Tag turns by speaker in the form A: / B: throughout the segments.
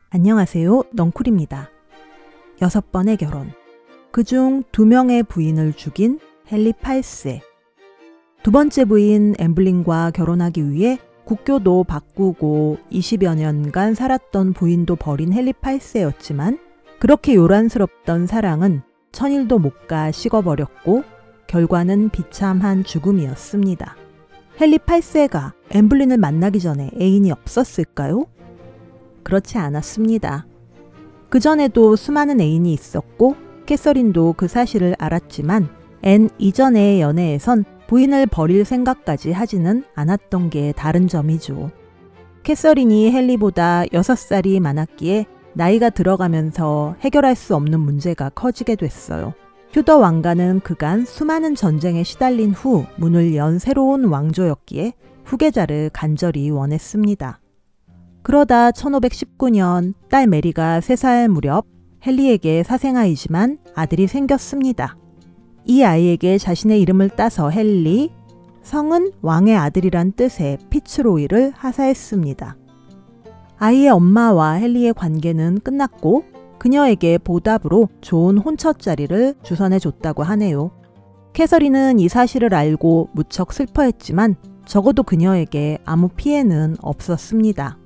A: 안녕하세요. 넝쿨입니다. 6번의 결혼. 그중 2명의 부인을 죽인 헨리 8세. 두 번째 부인 엠블린과 결혼하기 위해 국교도 바꾸고 20여 년간 살았던 부인도 버린 헨리 8세였지만 그렇게 요란스럽던 사랑은 천일도 못 가 식어버렸고 결과는 비참한 죽음이었습니다. 헨리 8세가 엠블린을 만나기 전에 애인이 없었을까요? 그렇지 않았습니다. 그전에도 수많은 애인이 있었고 캐서린도 그 사실을 알았지만 앤 이전의 연애에선 부인을 버릴 생각까지 하지는 않았던 게 다른 점이죠. 캐서린이 헨리보다 6살이 많았기에 나이가 들어가면서 해결할 수 없는 문제가 커지게 됐어요. 튜더 왕가는 그간 수많은 전쟁에 시달린 후 문을 연 새로운 왕조였기에 후계자를 간절히 원했습니다. 그러다 1519년 딸 메리가 3살 무렵 헨리에게 사생아이지만 아들이 생겼습니다. 이 아이에게 자신의 이름을 따서 헨리, 성은 왕의 아들이란 뜻의 피츠로이를 하사했습니다. 아이의 엄마와 헨리의 관계는 끝났고 그녀에게 보답으로 좋은 혼처자리를 주선해 줬다고 하네요. 캐서린은 이 사실을 알고 무척 슬퍼했지만 적어도 그녀에게 아무 피해는 없었습니다.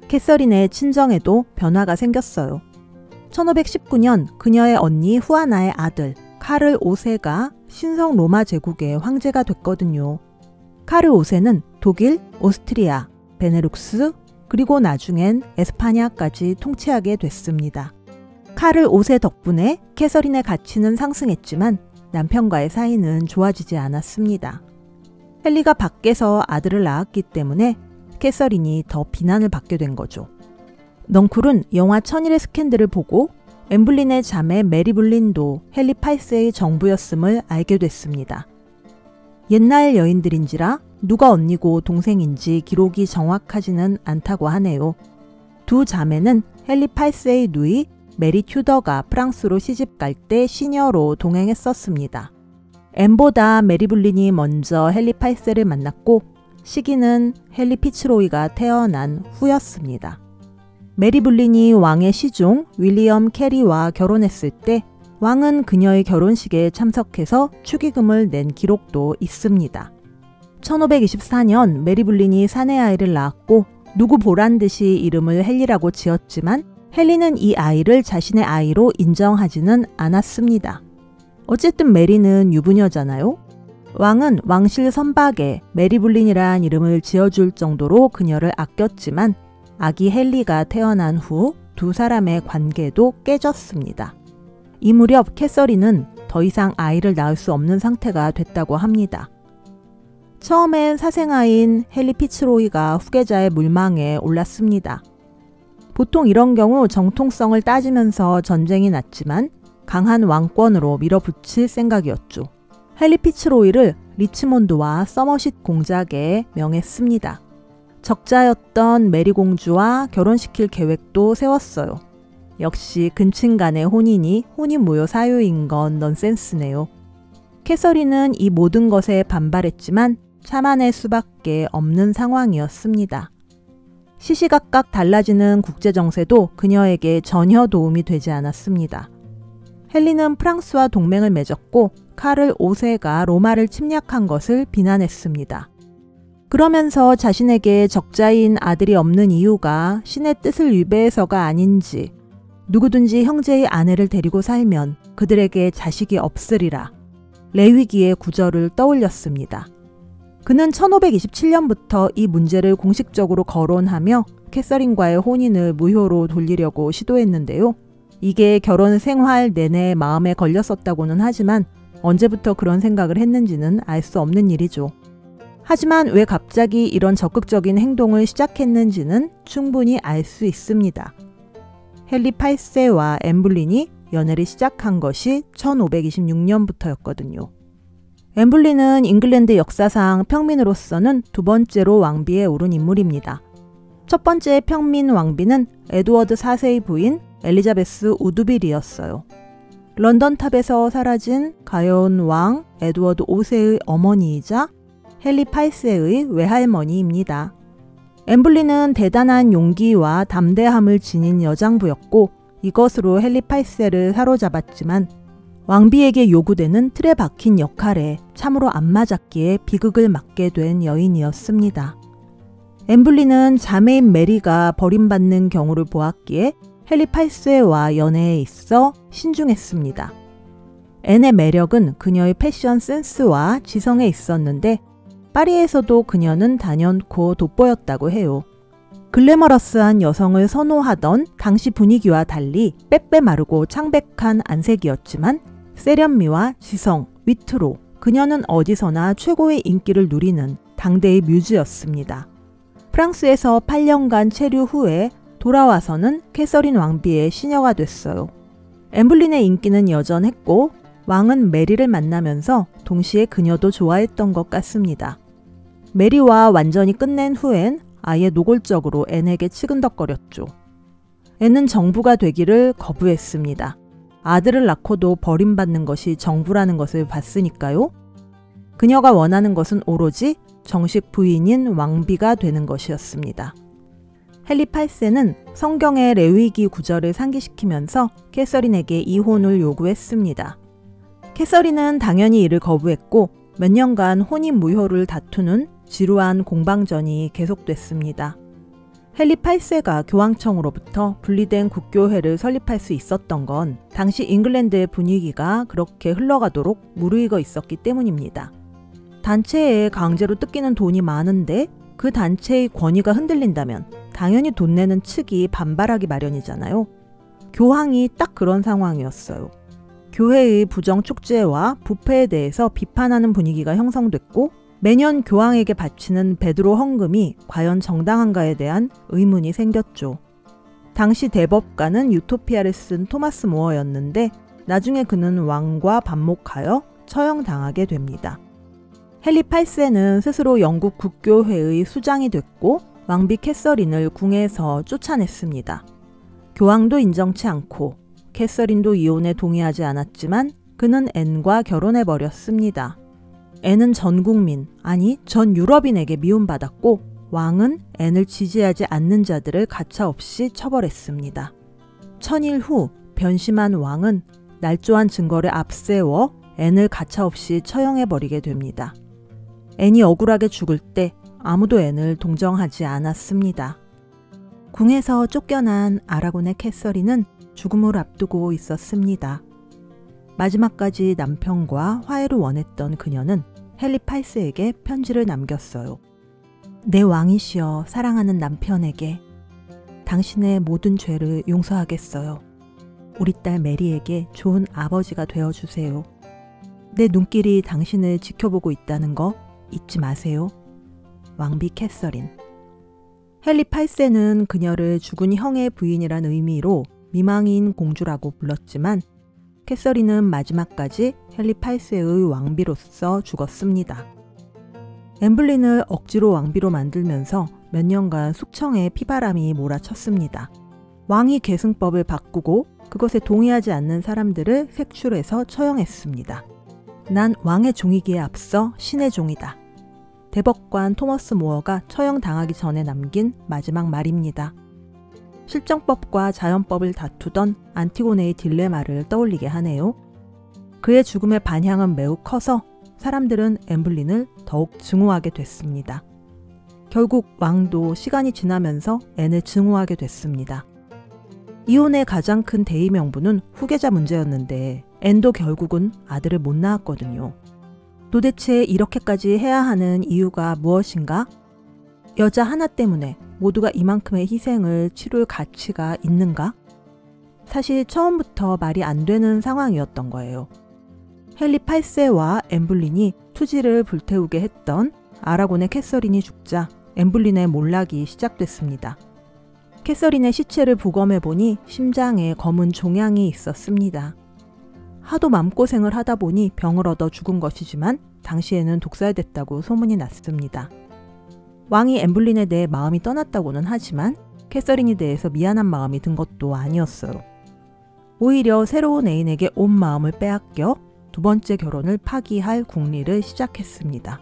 A: 캐서린의 친정에도 변화가 생겼어요. 1519년 그녀의 언니 후아나의 아들 카를 5세가 신성 로마 제국의 황제가 됐거든요. 카를 5세는 독일, 오스트리아, 베네룩스, 그리고 나중엔 에스파냐까지 통치하게 됐습니다. 카를 5세 덕분에 캐서린의 가치는 상승했지만 남편과의 사이는 좋아지지 않았습니다. 헨리가 밖에서 아들을 낳았기 때문에 캐서린이 더 비난을 받게 된 거죠. 넝쿨은 영화 천일의 스캔들을 보고 엠블린의 자매 메리 블린도 헨리 8세의 정부였음을 알게 됐습니다. 옛날 여인들인지라 누가 언니고 동생인지 기록이 정확하지는 않다고 하네요. 두 자매는 헨리 8세의 누이 메리 튜더가 프랑스로 시집갈 때 시녀로 동행했었습니다. 엠보다 메리 블린이 먼저 헨리 8세를 만났고 시기는 헨리 피츠로이가 태어난 후였습니다. 메리 블린이 왕의 시종 윌리엄 캐리와 결혼했을 때 왕은 그녀의 결혼식에 참석해서 축의금을 낸 기록도 있습니다. 1524년 메리 블린이 사내아이를 낳았고 누구 보란 듯이 이름을 헨리라고 지었지만 헨리는 이 아이를 자신의 아이로 인정하지는 않았습니다. 어쨌든 메리는 유부녀잖아요. 왕은 왕실 선박에 메리 블린이란 이름을 지어줄 정도로 그녀를 아꼈지만 아기 헨리가 태어난 후 두 사람의 관계도 깨졌습니다. 이 무렵 캐서린은 더 이상 아이를 낳을 수 없는 상태가 됐다고 합니다. 처음엔 사생아인 헨리 피츠로이가 후계자의 물망에 올랐습니다. 보통 이런 경우 정통성을 따지면서 전쟁이 났지만 강한 왕권으로 밀어붙일 생각이었죠. 헨리 피츠로이를 리치몬드와 서머싯 공작에 명했습니다. 적자였던 메리 공주와 결혼시킬 계획도 세웠어요. 역시 근친 간의 혼인이 혼인무효 사유인 건 넌센스네요. 캐서린은 이 모든 것에 반발했지만 참아낼 수밖에 없는 상황이었습니다. 시시각각 달라지는 국제정세도 그녀에게 전혀 도움이 되지 않았습니다. 헨리는 프랑스와 동맹을 맺었고 카를 5세가 로마를 침략한 것을 비난했습니다. 그러면서 자신에게 적자인 아들이 없는 이유가 신의 뜻을 위배해서가 아닌지 누구든지 형제의 아내를 데리고 살면 그들에게 자식이 없으리라 레위기의 구절을 떠올렸습니다. 그는 1527년부터 이 문제를 공식적으로 거론하며 캐서린과의 혼인을 무효로 돌리려고 시도했는데요. 이게 결혼 생활 내내 마음에 걸렸었다고는 하지만 언제부터 그런 생각을 했는지는 알 수 없는 일이죠. 하지만 왜 갑자기 이런 적극적인 행동을 시작했는지는 충분히 알 수 있습니다. 헨리 8세와 엠블린이 연애를 시작한 것이 1526년부터였거든요. 엠블린은 잉글랜드 역사상 평민으로서는 두 번째로 왕비에 오른 인물입니다. 첫 번째 평민 왕비는 에드워드 4세의 부인 엘리자베스 우드빌이었어요. 런던탑에서 사라진 가여운 왕 에드워드 5세의 어머니이자 헨리 8세의 외할머니입니다. 엠블리는 대단한 용기와 담대함을 지닌 여장부였고 이것으로 헨리 8세를 사로잡았지만 왕비에게 요구되는 틀에 박힌 역할에 참으로 안 맞았기에 비극을 맞게 된 여인이었습니다. 엠블리는 자매인 메리가 버림받는 경우를 보았기에 헨리 8세와 연애에 있어 신중했습니다. 앤의 매력은 그녀의 패션 센스와 지성에 있었는데 파리에서도 그녀는 단연코 돋보였다고 해요. 글래머러스한 여성을 선호하던 당시 분위기와 달리 빼빼 마르고 창백한 안색이었지만 세련미와 지성, 위트로 그녀는 어디서나 최고의 인기를 누리는 당대의 뮤즈였습니다. 프랑스에서 8년간 체류 후에 돌아와서는 캐서린 왕비의 시녀가 됐어요. 엠블린의 인기는 여전했고 왕은 메리를 만나면서 동시에 그녀도 좋아했던 것 같습니다. 메리와 완전히 끝낸 후엔 아예 노골적으로 앤에게 치근덕거렸죠. 앤은 정부가 되기를 거부했습니다. 아들을 낳고도 버림받는 것이 정부라는 것을 봤으니까요. 그녀가 원하는 것은 오로지 정식 부인인 왕비가 되는 것이었습니다. 헨리 8세는 성경의 레위기 구절을 상기시키면서 캐서린에게 이혼을 요구했습니다. 캐서린은 당연히 이를 거부했고 몇 년간 혼인 무효를 다투는 지루한 공방전이 계속됐습니다. 헨리 8세가 교황청으로부터 분리된 국교회를 설립할 수 있었던 건 당시 잉글랜드의 분위기가 그렇게 흘러가도록 무르익어 있었기 때문입니다. 단체에 강제로 뜯기는 돈이 많은데 그 단체의 권위가 흔들린다면 당연히 돈 내는 측이 반발하기 마련이잖아요. 교황이 딱 그런 상황이었어요. 교회의 부정축제와 부패에 대해서 비판하는 분위기가 형성됐고 매년 교황에게 바치는 베드로 헌금이 과연 정당한가에 대한 의문이 생겼죠. 당시 대법관은 유토피아를 쓴 토마스 모어였는데 나중에 그는 왕과 반목하여 처형당하게 됩니다. 헨리 8세는 스스로 영국 국교회의 수장이 됐고 왕비 캐서린을 궁에서 쫓아냈습니다. 교황도 인정치 않고 캐서린도 이혼에 동의하지 않았지만 그는 앤과 결혼해버렸습니다. 앤은 전 국민, 아니 전 유럽인에게 미움받았고 왕은 앤을 지지하지 않는 자들을 가차없이 처벌했습니다. 천일 후 변심한 왕은 날조한 증거를 앞세워 앤을 가차없이 처형해버리게 됩니다. 앤이 억울하게 죽을 때 아무도 앤을 동정하지 않았습니다. 궁에서 쫓겨난 아라곤의 캐서린은 죽음을 앞두고 있었습니다. 마지막까지 남편과 화해를 원했던 그녀는 헨리 8세에게 편지를 남겼어요. 내 왕이시여 사랑하는 남편에게 당신의 모든 죄를 용서하겠어요. 우리 딸 메리에게 좋은 아버지가 되어주세요. 내 눈길이 당신을 지켜보고 있다는 거 잊지 마세요. 왕비 캐서린. 헨리 8세는 그녀를 죽은 형의 부인이란 의미로 미망인 공주라고 불렀지만 캐서린은 마지막까지 헨리 8세의 왕비로서 죽었습니다. 엠블린을 억지로 왕비로 만들면서 몇 년간 숙청에 피바람이 몰아쳤습니다. 왕이 계승법을 바꾸고 그것에 동의하지 않는 사람들을 색출해서 처형했습니다. 난 왕의 종이기에 앞서 신의 종이다. 대법관 토머스 모어가 처형당하기 전에 남긴 마지막 말입니다. 실정법과 자연법을 다투던 안티고네의 딜레마를 떠올리게 하네요. 그의 죽음의 반향은 매우 커서 사람들은 엠블린을 더욱 증오하게 됐습니다. 결국 왕도 시간이 지나면서 앤을 증오하게 됐습니다. 이혼의 가장 큰 대의 명분은 후계자 문제였는데 앤도 결국은 아들을 못 낳았거든요. 도대체 이렇게까지 해야 하는 이유가 무엇인가? 여자 하나 때문에 모두가 이만큼의 희생을 치룰 가치가 있는가? 사실 처음부터 말이 안 되는 상황이었던 거예요. 헨리 8세와 엠블린이 투지를 불태우게 했던 아라곤의 캐서린이 죽자 엠블린의 몰락이 시작됐습니다. 캐서린의 시체를 부검해보니 심장에 검은 종양이 있었습니다. 하도 맘고생을 하다 보니 병을 얻어 죽은 것이지만 당시에는 독살됐다고 소문이 났습니다. 왕이 엠블린에 대해 마음이 떠났다고는 하지만 캐서린에 대해서 미안한 마음이 든 것도 아니었어요. 오히려 새로운 애인에게 온 마음을 빼앗겨 두 번째 결혼을 파기할 궁리를 시작했습니다.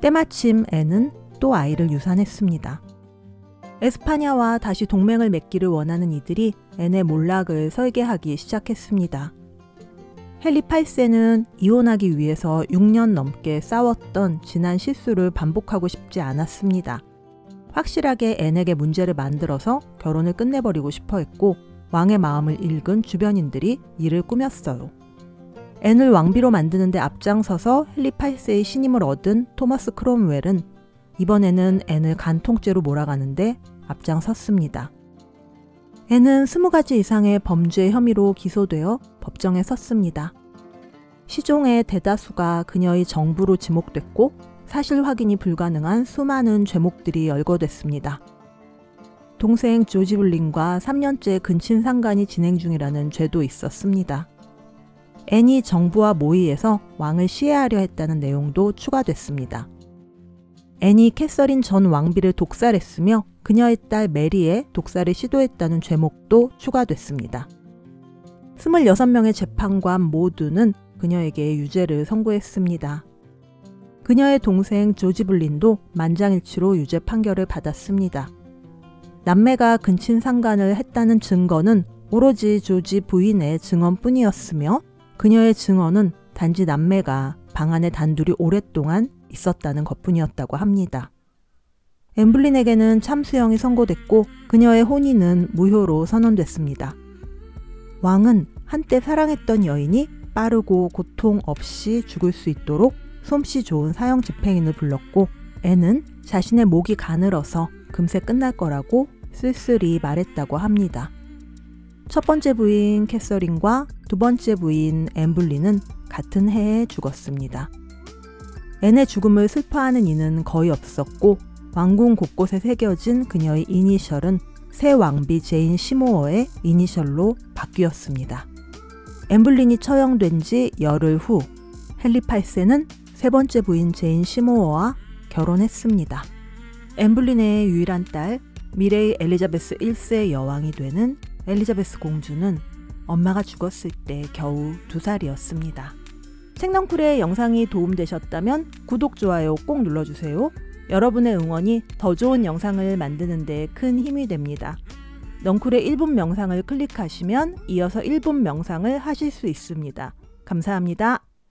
A: 때마침 앤은 또 아이를 유산했습니다. 에스파냐와 다시 동맹을 맺기를 원하는 이들이 앤의 몰락을 설계하기 시작했습니다. 헨리 8세는 이혼하기 위해서 6년 넘게 싸웠던 지난 실수를 반복하고 싶지 않았습니다. 확실하게 앤에게 문제를 만들어서 결혼을 끝내버리고 싶어 했고 왕의 마음을 읽은 주변인들이 이를 꾸몄어요. 앤을 왕비로 만드는 데 앞장서서 헨리 8세의 신임을 얻은 토머스 크롬웰은 이번에는 앤을 간통죄로 몰아가는데 앞장섰습니다. 앤은 20가지 이상의 범죄 혐의로 기소되어 법정에 섰습니다. 시종의 대다수가 그녀의 정부로 지목됐고 사실 확인이 불가능한 수많은 죄목들이 열거됐습니다. 동생 조지 블린과 3년째 근친 상간이 진행 중이라는 죄도 있었습니다. 앤이 정부와 모의해서 왕을 시해하려 했다는 내용도 추가됐습니다. 앤이 캐서린 전 왕비를 독살했으며 그녀의 딸 메리의 독살을 시도했다는 죄목도 추가됐습니다. 26명의 재판관 모두는 그녀에게 유죄를 선고했습니다. 그녀의 동생 조지 블린도 만장일치로 유죄 판결을 받았습니다. 남매가 근친상간을 했다는 증거는 오로지 조지 부인의 증언뿐이었으며 그녀의 증언은 단지 남매가 방 안에 단둘이 오랫동안 있었다는 것뿐이었다고 합니다. 엠블린에게는 참수형이 선고됐고 그녀의 혼인은 무효로 선언됐습니다. 왕은 한때 사랑했던 여인이 빠르고 고통 없이 죽을 수 있도록 솜씨 좋은 사형 집행인을 불렀고 앤은 자신의 목이 가늘어서 금세 끝날 거라고 쓸쓸히 말했다고 합니다. 첫 번째 부인 캐서린과 두 번째 부인 엠블린은 같은 해에 죽었습니다. 앤의 죽음을 슬퍼하는 이는 거의 없었고 왕궁 곳곳에 새겨진 그녀의 이니셜은 새 왕비 제인 시모어의 이니셜로 바뀌었습니다. 엠블린이 처형된 지 열흘 후 헨리 8세는 세 번째 부인 제인 시모어와 결혼했습니다. 엠블린의 유일한 딸 미래의 엘리자베스 1세 여왕이 되는 엘리자베스 공주는 엄마가 죽었을 때 겨우 2살이었습니다. 책넝쿨의 영상이 도움되셨다면 구독, 좋아요 꼭 눌러주세요. 여러분의 응원이 더 좋은 영상을 만드는 데 큰 힘이 됩니다. 넝쿨의 1분 명상을 클릭하시면 이어서 1분 명상을 하실 수 있습니다. 감사합니다.